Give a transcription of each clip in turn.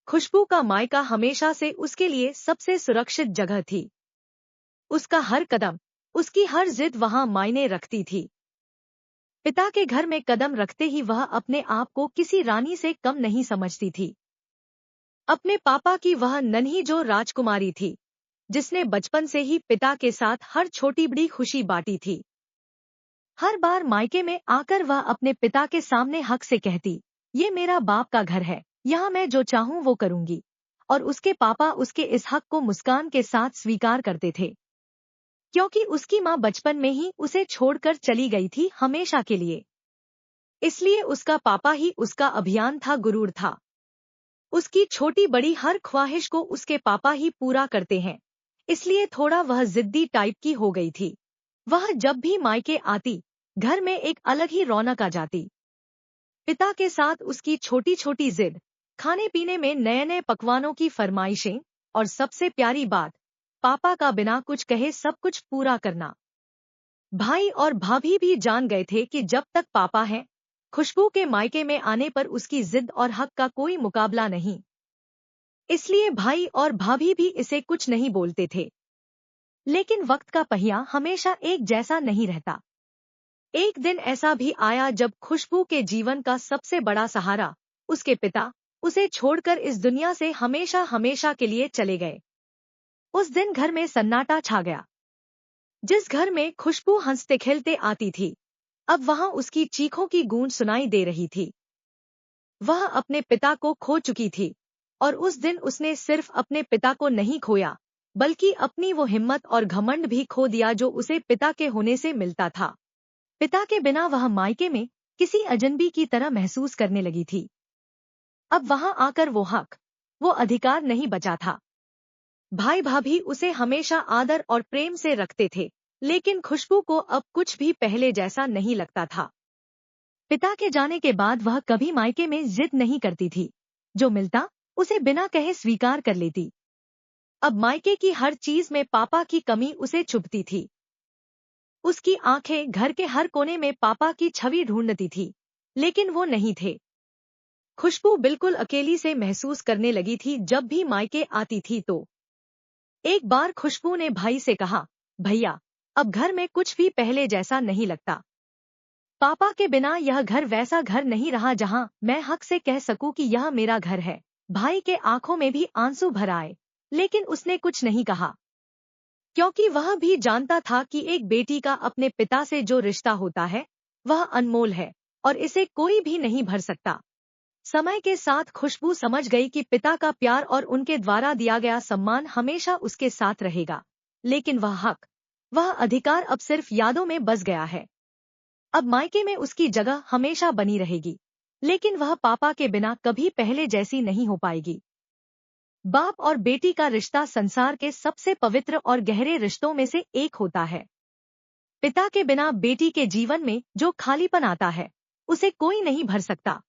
खुशबू का मायका हमेशा से उसके लिए सबसे सुरक्षित जगह थी। उसका हर कदम, उसकी हर जिद वहां मायने रखती थी। पिता के घर में कदम रखते ही वह अपने आप को किसी रानी से कम नहीं समझती थी। अपने पापा की वह नन्ही जो राजकुमारी थी, जिसने बचपन से ही पिता के साथ हर छोटी बड़ी खुशी बांटी थी। हर बार मायके में आकर वह अपने पिता के सामने हक से कहती, ये मेरा बाप का घर है, यहाँ मैं जो चाहूँ वो करूँगी। और उसके पापा उसके इस हक को मुस्कान के साथ स्वीकार करते थे, क्योंकि उसकी माँ बचपन में ही उसे छोड़कर चली गई थी हमेशा के लिए। इसलिए उसका पापा ही उसका अभियान था, गुरूर था। उसकी छोटी बड़ी हर ख्वाहिश को उसके पापा ही पूरा करते हैं, इसलिए थोड़ा वह जिद्दी टाइप की हो गई थी। वह जब भी मायके आती, घर में एक अलग ही रौनक आ जाती। पिता के साथ उसकी छोटी छोटी जिद, खाने पीने में नए नए पकवानों की फरमाइशें, और सबसे प्यारी बात, पापा का बिना कुछ कहे सब कुछ पूरा करना। भाई और भाभी भी जान गए थे कि जब तक पापा हैं, खुशबू के मायके में आने पर उसकी जिद और हक का कोई मुकाबला नहीं। इसलिए भाई और भाभी भी इसे कुछ नहीं बोलते थे। लेकिन वक्त का पहिया हमेशा एक जैसा नहीं रहता। एक दिन ऐसा भी आया जब खुशबू के जीवन का सबसे बड़ा सहारा, उसके पिता, उसे छोड़कर इस दुनिया से हमेशा हमेशा के लिए चले गए। उस दिन घर में सन्नाटा छा गया। जिस घर में खुशबू हंसते खेलते आती थी, अब वहां उसकी चीखों की गूंज सुनाई दे रही थी। वह अपने पिता को खो चुकी थी, और उस दिन उसने सिर्फ अपने पिता को नहीं खोया, बल्कि अपनी वो हिम्मत और घमंड भी खो दिया जो उसे पिता के होने से मिलता था। पिता के बिना वह मायके में किसी अजनबी की तरह महसूस करने लगी थी। अब वहां आकर वो हक, वो अधिकार नहीं बचा था। भाई भाभी उसे हमेशा आदर और प्रेम से रखते थे, लेकिन खुशबू को अब कुछ भी पहले जैसा नहीं लगता था। पिता के जाने के बाद वह कभी मायके में जिद नहीं करती थी, जो मिलता उसे बिना कहे स्वीकार कर लेती। अब मायके की हर चीज में पापा की कमी उसे चुभती थी। उसकी आंखें घर के हर कोने में पापा की छवि ढूंढती थी, लेकिन वो नहीं थे। खुशबू बिल्कुल अकेली से महसूस करने लगी थी जब भी मायके आती थी तो। एक बार खुशबू ने भाई से कहा, भैया, अब घर में कुछ भी पहले जैसा नहीं लगता। पापा के बिना यह घर वैसा घर नहीं रहा जहां मैं हक से कह सकूं कि यह मेरा घर है। भाई के आंखों में भी आंसू भर आए, लेकिन उसने कुछ नहीं कहा, क्योंकि वह भी जानता था कि एक बेटी का अपने पिता से जो रिश्ता होता है, वह अनमोल है, और इसे कोई भी नहीं भर सकता। समय के साथ खुशबू समझ गई कि पिता का प्यार और उनके द्वारा दिया गया सम्मान हमेशा उसके साथ रहेगा, लेकिन वह हक, वह अधिकार अब सिर्फ यादों में बस गया है। अब मायके में उसकी जगह हमेशा बनी रहेगी, लेकिन वह पापा के बिना कभी पहले जैसी नहीं हो पाएगी। बाप और बेटी का रिश्ता संसार के सबसे पवित्र और गहरे रिश्तों में से एक होता है। पिता के बिना बेटी के जीवन में जो खालीपन आता है, उसे कोई नहीं भर सकता।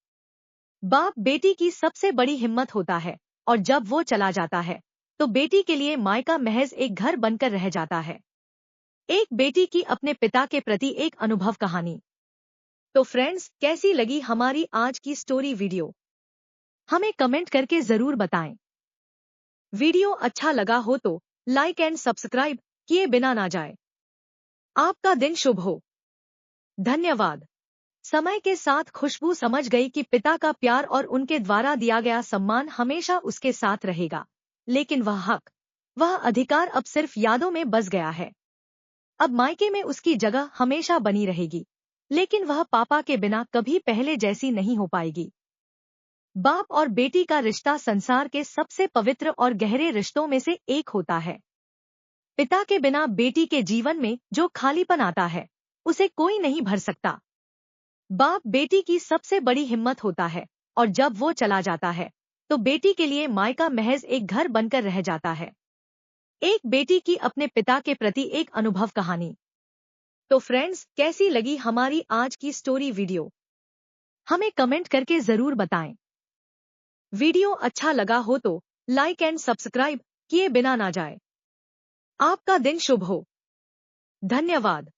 बाप बेटी की सबसे बड़ी हिम्मत होता है, और जब वो चला जाता है, तो बेटी के लिए मायका महज एक घर बनकर रह जाता है। एक बेटी की अपने पिता के प्रति एक अनुभव कहानी। तो फ्रेंड्स, कैसी लगी हमारी आज की स्टोरी वीडियो? हमें कमेंट करके जरूर बताएं। वीडियो अच्छा लगा हो तो लाइक एंड सब्सक्राइब किए बिना ना जाए। आपका दिन शुभ हो। धन्यवाद। समय के साथ खुशबू समझ गई कि पिता का प्यार और उनके द्वारा दिया गया सम्मान हमेशा उसके साथ रहेगा, लेकिन वह हक, वह अधिकार अब सिर्फ यादों में बस गया है। अब मायके में उसकी जगह हमेशा बनी रहेगी, लेकिन वह पापा के बिना कभी पहले जैसी नहीं हो पाएगी। बाप और बेटी का रिश्ता संसार के सबसे पवित्र और गहरे रिश्तों में से एक होता है। पिता के बिना बेटी के जीवन में जो खालीपन आता है, उसे कोई नहीं भर सकता। बाप बेटी की सबसे बड़ी हिम्मत होता है, और जब वो चला जाता है, तो बेटी के लिए मायका महज एक घर बनकर रह जाता है। एक बेटी की अपने पिता के प्रति एक अनुभव कहानी। तो फ्रेंड्स, कैसी लगी हमारी आज की स्टोरी वीडियो? हमें कमेंट करके जरूर बताएं। वीडियो अच्छा लगा हो तो लाइक एंड सब्सक्राइब किए बिना ना जाए। आपका दिन शुभ हो। धन्यवाद।